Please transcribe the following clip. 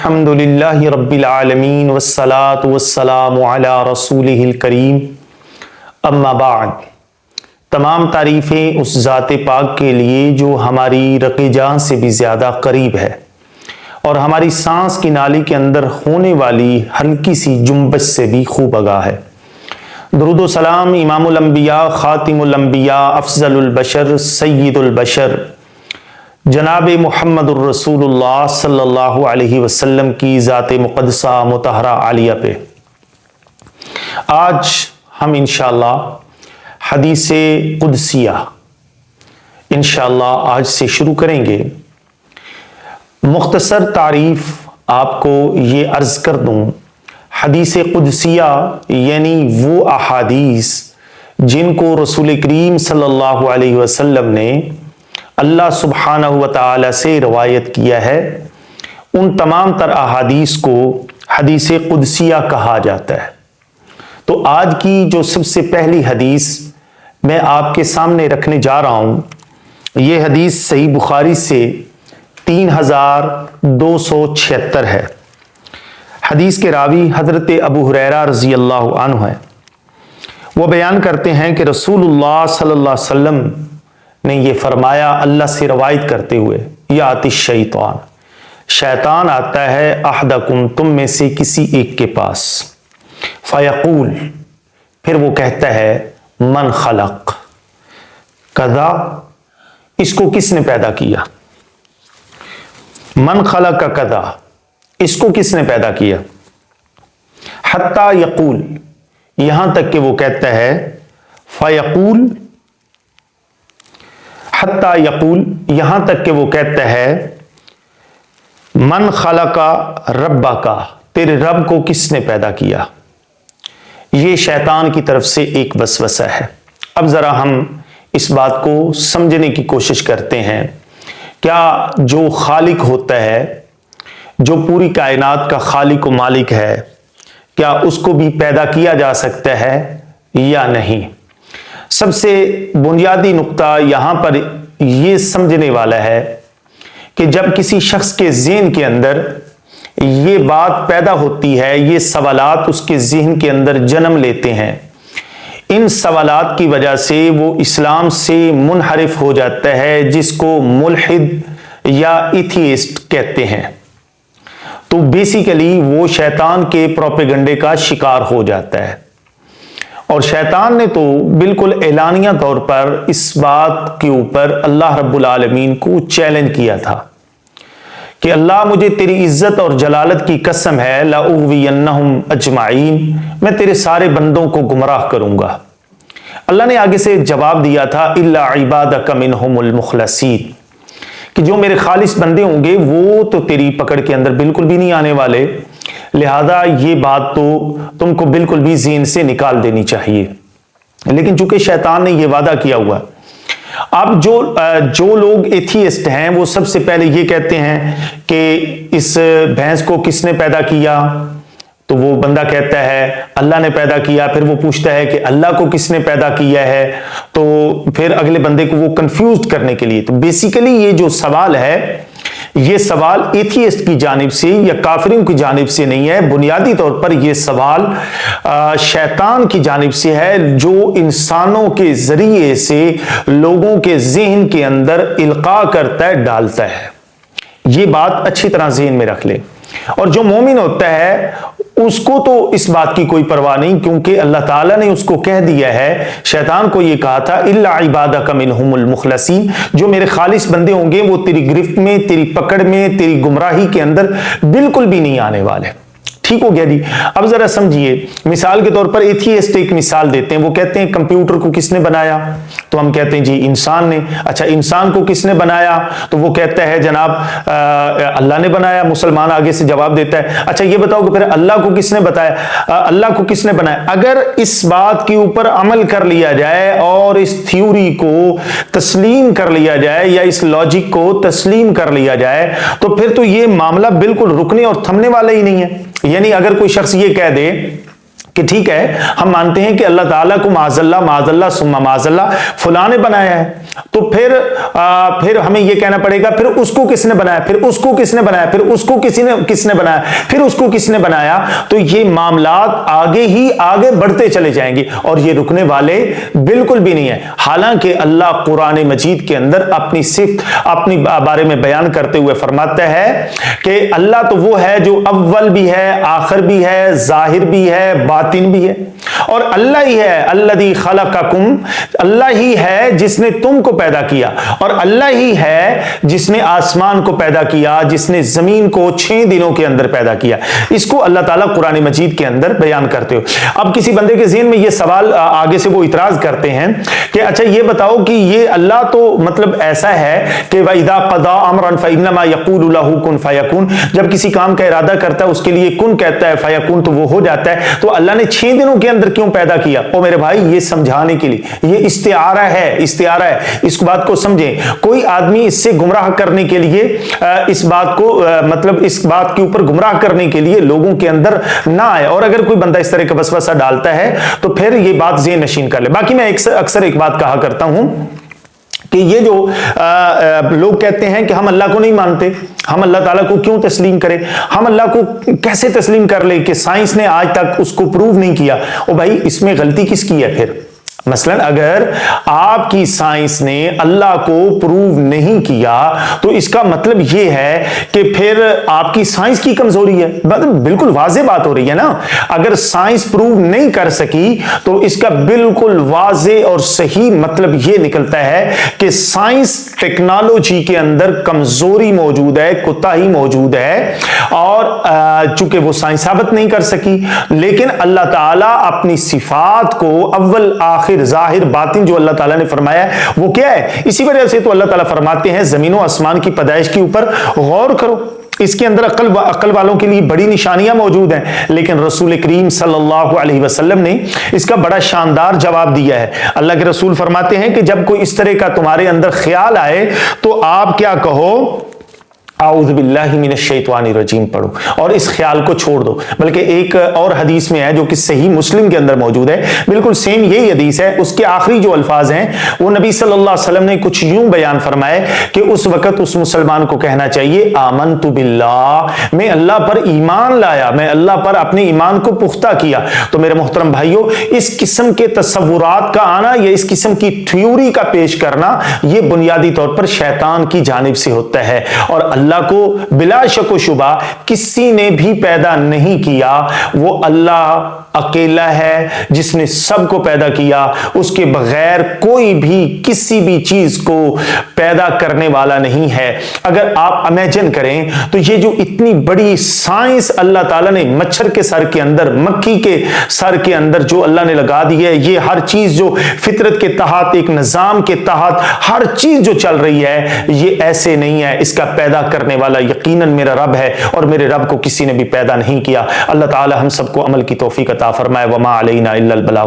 الحمدللہ رب العالمین والصلاة والسلام علی رسولہ الکریم اما بعد۔ تمام تعریفیں اس ذات پاک کے لیے جو ہماری رق جان سے بھی زیادہ قریب ہے اور ہماری سانس کی نالی کے اندر ہونے والی ہلکی سی جنبش سے بھی خوب آگاہ ہے۔ درود و سلام امام الانبیاء خاتم الانبیاء افضل البشر سید البشر جناب محمد الرسول اللہ صلی اللہ علیہ وسلم کی ذات مقدسہ مطہرہ عالیہ پہ آج ہم انشاءاللہ حدیث قدسیہ انشاءاللہ آج سے شروع کریں گے۔ مختصر تعریف آپ کو یہ عرض کر دوں، حدیث قدسیہ یعنی وہ احادیث جن کو رسول کریم صلی اللہ علیہ وسلم نے اللہ سبحانہ و تعالی سے روایت کیا ہے، ان تمام تر احادیث کو حدیث قدسیہ کہا جاتا ہے۔ تو آج کی جو سب سے پہلی حدیث میں آپ کے سامنے رکھنے جا رہا ہوں، یہ حدیث صحیح بخاری سے 3276 ہے۔ حدیث کے راوی حضرت ابو ہریرہ رضی اللہ عنہ ہیں۔ وہ بیان کرتے ہیں کہ رسول اللہ صلی اللہ علیہ وسلم نے یہ فرمایا، اللہ سے روایت کرتے ہوئے، یاتی الشیطان، شیطان آتا ہے احدکم، تم میں سے کسی ایک کے پاس، فیقول، پھر وہ کہتا ہے، من خلق کذا، اس کو کس نے پیدا کیا؟ من خلق کذا، اس کو کس نے پیدا کیا؟ حتی یقول، یہاں تک کہ وہ کہتا ہے، فیقول، حتی یقول، یہاں تک کہ وہ کہتا ہے، من خلق ربک، تیرے رب کو کس نے پیدا کیا؟ یہ شیطان کی طرف سے ایک وسوسہ ہے۔ اب ذرا ہم اس بات کو سمجھنے کی کوشش کرتے ہیں۔ کیا جو خالق ہوتا ہے، جو پوری کائنات کا خالق و مالک ہے، کیا اس کو بھی پیدا کیا جا سکتا ہے یا نہیں؟ سب سے بنیادی نقطہ یہاں پر یہ سمجھنے والا ہے کہ جب کسی شخص کے ذہن کے اندر یہ بات پیدا ہوتی ہے، یہ سوالات اس کے ذہن کے اندر جنم لیتے ہیں، ان سوالات کی وجہ سے وہ اسلام سے منحرف ہو جاتا ہے، جس کو ملحد یا ایتھیسٹ کہتے ہیں۔ تو بیسیکلی وہ شیطان کے پروپیگنڈے کا شکار ہو جاتا ہے، اور شیطان نے تو بالکل اعلانیہ طور پر اس بات کے اوپر اللہ رب العالمین کو چیلنج کیا تھا کہ اللہ، مجھے تیری عزت اور جلالت کی قسم ہے، لَأُغْوِيَنَّهُمْ أَجْمَعِينَ، میں تیرے سارے بندوں کو گمراہ کروں گا۔ اللہ نے آگے سے جواب دیا تھا، إِلَّا عِبَادَكَ مِنْهُمُ الْمُخْلَصِينَ، کہ جو میرے خالص بندے ہوں گے وہ تو تیری پکڑ کے اندر بالکل بھی نہیں آنے والے، لہذا یہ بات تو تم کو بالکل بھی ذہن سے نکال دینی چاہیے۔ لیکن چونکہ شیطان نے یہ وعدہ کیا ہوا، اب جو لوگ ایتھیسٹ ہیں وہ سب سے پہلے یہ کہتے ہیں کہ اس بھینس کو کس نے پیدا کیا؟ تو وہ بندہ کہتا ہے اللہ نے پیدا کیا۔ پھر وہ پوچھتا ہے کہ اللہ کو کس نے پیدا کیا ہے؟ تو پھر اگلے بندے کو وہ کنفیوزڈ کرنے کے لیے، تو بیسیکلی یہ جو سوال ہے، یہ سوال ایتھیسٹ کی جانب سے یا کافروں کی جانب سے نہیں ہے، بنیادی طور پر یہ سوال شیطان کی جانب سے ہے، جو انسانوں کے ذریعے سے لوگوں کے ذہن کے اندر القاء کرتا ہے، ڈالتا ہے۔ یہ بات اچھی طرح ذہن میں رکھ لیں۔ اور جو مومن ہوتا ہے اس کو تو اس بات کی کوئی پرواہ نہیں، کیونکہ اللہ تعالیٰ نے اس کو کہہ دیا ہے، شیطان کو یہ کہا تھا، الا عبادک منہم المخلصین، جو میرے خالص بندے ہوں گے وہ تیری گرفت میں، تیری پکڑ میں، تیری گمراہی کے اندر بالکل بھی نہیں آنے والے۔ ٹھیک ہو گیا جی؟ اب ذرا سمجھیے، مثال کے طور پر ایتھیسٹ ایک مثال دیتے ہیں، وہ کہتے ہیں کمپیوٹر کو کس نے بنایا؟ تو ہم کہتے ہیں جی انسان نے۔ اچھا، انسان کو کس نے بنایا؟ تو وہ کہتا ہے جناب اللہ نے بنایا۔ مسلمان آگے سے جواب دیتا ہے، اچھا یہ بتاؤ کہ پھر اللہ کو کس نے بتایا؟ اللہ کو کس نے بنایا؟ اگر اس بات کے اوپر عمل کر لیا جائے اور اس تھیوری کو تسلیم کر لیا جائے یا اس لاجک کو تسلیم کر لیا جائے تو پھر تو یہ معاملہ بالکل رکنے اور تھمنے والا ہی نہیں ہے۔ یعنی اگر کوئی شخص یہ کہہ دے کہ ٹھیک ہے ہم مانتے ہیں کہ اللہ تعالیٰ کو معاذ اللہ ثم معاذ اللہ فلاں نے بنایا ہے، تو پھر ہمیں یہ کہنا پڑے گا پھر اس کو کس نے بنایا، پھر اس کو کس نے بنایا، پھر اس کو کس نے بنایا، پھر اس کو کس نے بنایا، تو یہ معاملات آگے بڑھتے چلے جائیں گے اور یہ رکنے والے بالکل بھی نہیں ہے۔ حالانکہ اللہ قرآن مجید کے اندر اپنی صفت اپنی بارے میں بیان کرتے ہوئے فرماتا ہے کہ اللہ تو وہ ہے جو اول بھی ہے، آخر بھی ہے، ظاہر بھی ہے، باطن بھی ہے، اور اللہ ہی ہے الذی خلقکم، اللہ ہی ہے جس نے تم کو پیدا کیا، اور اللہ ہی ہے جس نے آسمان کو پیدا کیا، جس نے زمین کو 6 دنوں کے اندر پیدا کیا۔ اس کو اللہ تعالیٰ قرآن مجید کے اندر بیان کرتے ہو۔ اب کسی بندے کے ذہن میں یہ سوال آگے سے وہ اعتراض کرتے ہیں کہ اچھا یہ بتاؤ کہ یہ اللہ تو مطلب ایسا ہے کہ وَإِذَا قَضَىٰ أَمْرًا فَإِنَّمَا يَقُولُ لَهُ كُن فَيَكُونُ، جب کسی کام کا ارادہ کرتا ہے اس کے لیے کن کہتا ہے، فیکون تو وہ ہو جاتا ہے، تو اللہ نے 6 دنوں کے اندر کیوں پیدا کیا؟ او میرے بھائی یہ سمجھانے کے لیے، یہ استعارہ ہے، اس بات کو سمجھیں۔ کوئی آدمی اس سے گمراہ کرنے کے لیے اس بات کو مطلب اس بات کے اوپر گمراہ کرنے کے لیے لوگوں کے اندر نہ آئے، اور اگر کوئی بندہ اس طرح کا وسوسہ ڈالتا ہے تو پھر یہ بات ذہن نشین کر لے۔ باقی میں اکثر ایک بات کہا کرتا ہوں کہ یہ جو لوگ کہتے ہیں کہ ہم اللہ کو نہیں مانتے، ہم اللہ تعالیٰ کو کیوں تسلیم کریں، ہم اللہ کو کیسے تسلیم کر لیں کہ سائنس نے آج تک اس کو پروو نہیں کیا۔ او بھائی اس میں غلطی کس کی ہے پھر؟ مثلا اگر آپ کی سائنس نے اللہ کو پروو نہیں کیا تو اس کا مطلب یہ ہے کہ پھر آپ کی سائنس کی کمزوری ہے۔ بالکل واضح بات ہو رہی ہے نا، اگر سائنس پروو نہیں کر سکی تو اس کا بالکل واضح اور صحیح مطلب یہ نکلتا ہے کہ سائنس ٹیکنالوجی کے اندر کمزوری موجود ہے، کوتاہی موجود ہے، اور چونکہ وہ سائنس ثابت نہیں کر سکی، لیکن اللہ تعالیٰ اپنی صفات کو اول آخر ظاہر باطن جو اللہ تعالیٰ نے فرمایا ہے وہ کیا ہے؟ اسی وجہ سے تو اللہ تعالیٰ فرماتے ہیں زمین و آسمان کی پیدائش کے اوپر غور کرو، اس کے اندر عقل والوں کے لیے بڑی نشانیاں موجود ہیں، لیکن رسول کریم صلی اللہ علیہ وسلم نے اس کا بڑا شاندار جواب دیا ہے۔ اللہ کے رسول فرماتے ہیں کہ جب کوئی اس طرح کا تمہارے اندر خیال آئے تو آپ کیا کہو؟ اعوذ باللہ من الشیطان الرجیم پڑھو اور اس خیال کو چھوڑ دو۔ بلکہ ایک اور حدیث میں ہے جو کہ صحیح مسلم کے اندر موجود ہے، بالکل سیم یہی حدیث ہے، اس کے آخری جو الفاظ ہیں وہ نبی صلی اللہ علیہ وسلم نے کچھ یوں بیان فرمائے کہ اس وقت اس مسلمان کو کہنا چاہیے آمنت باللہ، میں اللہ پر ایمان لایا، میں اللہ پر اپنے ایمان کو پختہ کیا۔ تو میرے محترم بھائیوں، اس قسم کے تصورات کا آنا یا اس قسم کی تھیوری کا پیش کرنا یہ بنیادی طور پر شیطان کی جانب سے ہوتا ہے، اور اللہ کو بلا شک و شبہ کسی نے بھی پیدا نہیں کیا، وہ اللہ اکیلا ہے جس نے سب کو پیدا کیا، اس کے بغیر کوئی بھی کسی بھی چیز کو پیدا کرنے والا نہیں ہے۔ اگر آپ امیجن کریں تو یہ جو اتنی بڑی سائنس اللہ تعالیٰ نے مچھر کے سر کے اندر، مکھی کے سر کے اندر جو اللہ نے لگا دی ہے، یہ ہر چیز جو فطرت کے تحت ایک نظام کے تحت ہر چیز جو چل رہی ہے، یہ ایسے نہیں ہے، اس کا پیدا کرنے والا یقیناً میرا رب ہے، اور میرے رب کو کسی نے بھی پیدا نہیں کیا۔ اللہ تعالی ہم سب کو عمل کی توفیق عطا فرمائے۔ وما علینا الا البلاغ۔